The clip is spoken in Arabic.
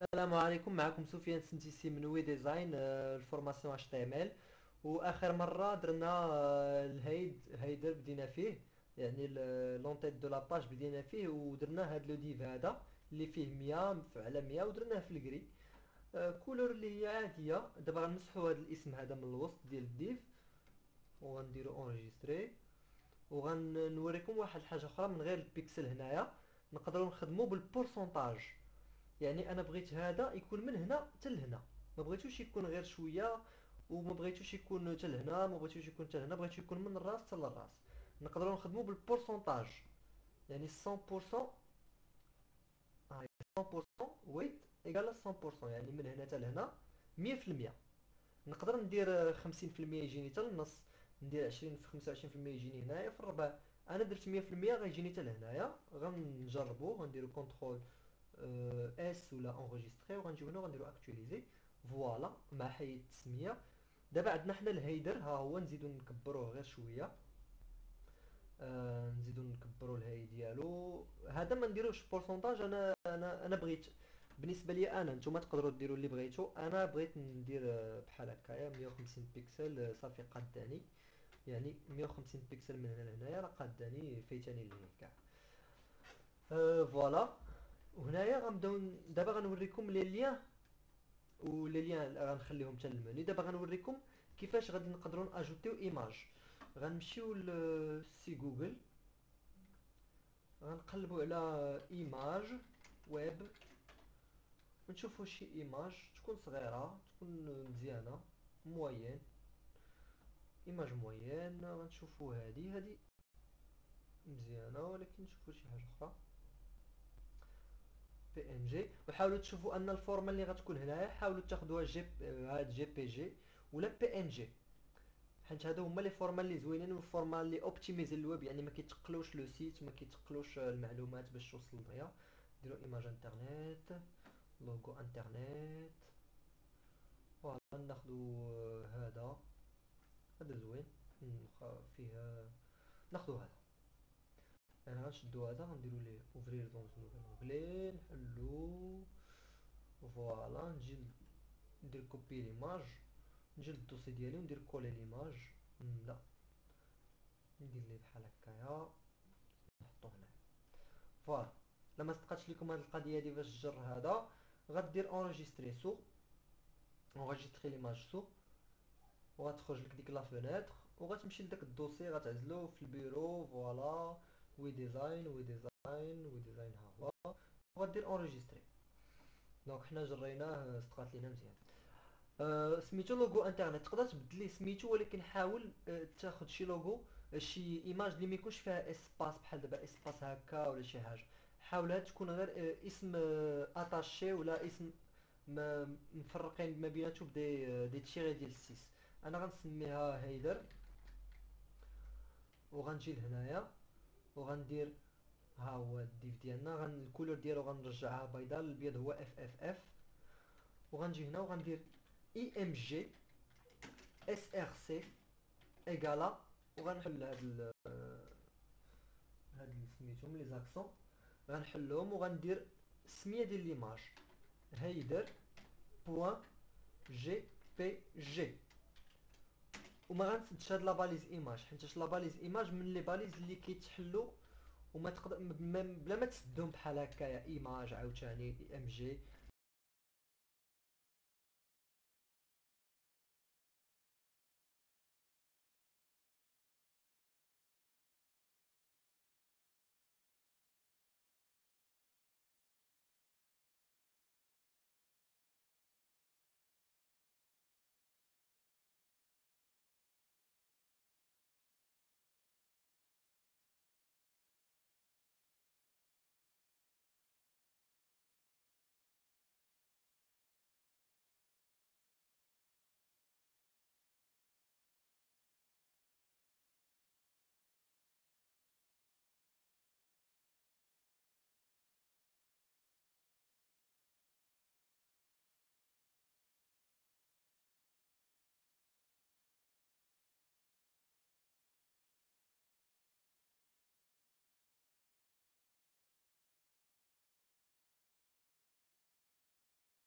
السلام عليكم. معكم سفيان سنتيسي من وي ديزاين، الفورماسيون اتش تي ام ال. واخر مره درنا الهيدر بدينا فيه، يعني لونتيت دو لاباج بدينا فيه، ودرنا هاد لو ديف هذا اللي فيه 100 على 100 ودرناه في الكري. كولور اللي هي عاديه. دابا غنمسحوا هاد الاسم هذا من الوسط ديال الديف وغنديرو اونجستري، وغنوريكم واحد الحاجه اخرى من غير البيكسل. هنايا نقدروا نخدموا بالبورسونتاج، يعني انا بغيت هذا يكون من هنا حتى لهنا، ما بغيتوش يكون غير شويه، وما بغيتوش يكون حتى لهنا، ما بغيتوش يكون حتى لهنا، بغيتو يكون من الراس حتى للراس. نقدروا نخدموا بالبورسونتاج، يعني 100%. هاي 100% ويت ايكال 100%، يعني من هنا حتى لهنا 100%. نقدر ندير 50% يجيني حتى للنص، ندير 20 في 25% يجيني هنايا في الربع. انا درت 100% غيجيني حتى لهنايا. غنجربو، غنديرو كونترول اس ولا انغيستري، وغنجيو هنا وغنديرو اكتواليزي. فوالا، مع حيد التسميه. دابا عندنا حنا الهيدر، ها هو نزيدو نكبروه غير شويه. نزيدو نكبرو الهاي ديالو. هذا ما نديروش بورسونتاج. انا بغيت، بالنسبه لي انا، نتوما تقدروا ديروا اللي بغيتو. انا بغيت ندير بحال هكايا 150 بيكسل، صافي قاداني. يعني 150 بيكسل من هنا لهنايا راه قاداني، فايتاني الليل كاع. فوالا. وهنايا غنبداو دابا غنوريكم لي ليان، ولي ليان غنخليهم حتى للمنيو. دابا غنوريكم كيفاش غادي نقدروا ناجوتيو ايماج. غنمشيو لسي جوجل، غنقلبوا على ايماج ويب، ونشوفوا شي ايماج تكون صغيره، تكون مزيانه، موين. ايماج موين غنشوفوا هادي مزيانه، ولكن نشوفوا شي حاجه اخرى. بي ان جي. وحاولوا تشوفوا ان الفورمه اللي غتكون هنايا حاولوا تاخذوها هاد جي بي جي ولا بي ان جي، حيت هادو هما لي فورما اللي زوينين، والفورما اللي اوبتيميزي الويب، يعني ما كيتقلوش لو سيت، ما كيتقلوش المعلومات باش توصل ليا. ديروا ايماج انترنت، لوغو انترنت. فوالا ناخدو هذا زوين. فيه ناخدو هذا. يعني غنشدو هذا، غنديرو ليه اوفرير دون نوفيل اونغلي، نحلو. فوالا نجي ندير كوبي ليماج، نجي للدوسي ديالي وندير كولي ليماج. لا، ندير ليه بحال هكايا، نحطو هنا. فوالا. لما صدقاتش لكم هاد القضيه هادي باش تجر هذا، غدير اونجستري سو، اونجستري ليماج سو، وغتخرج لك ديك لا فونيتر، وغتمشي لداك الدوسي غتعزلو في البيرو. فوالا، وي ديزاين وي ديزاين وي ديزاين، ها هو. وغدير اونجستري. دونك حنا جريناه، صدقات لينا مزيان. سميتو لوغو انترنت. تقدر تبدل ليه سميتو، ولكن حاول تاخد شي لوغو، شي ايماج اللي ما يكونش فيها اسباس، بحال دابا اسباس هكا ولا شي حاجه. حاولها تكون غير اسم اتاشي، ولا اسم مفرقين ما بيناتو بدي دي تشيري ديال السيس. انا غنسميها هيدر، وغنجي لهنايا وغندير، ها هو الديف ديالنا. الكولور ديالو غنرجعها بيضاء، الابيض هو اف اف اف. وغنجي هنا وغندير اي ام جي اس ار سي ايكالا، وغنحل هاد سميتهم لي زاكسون، غنحلهم وغندير السميه ديال ليماج هيدر بوان جي بي جي. وما غنسدش هاد لاباليز ايماج، حيت لاباليز ايماج من لي باليز اللي كيتحلوا، وما تقدر بلا ما تسدهم بحال هكايا ايماج عاوتاني اي ام جي.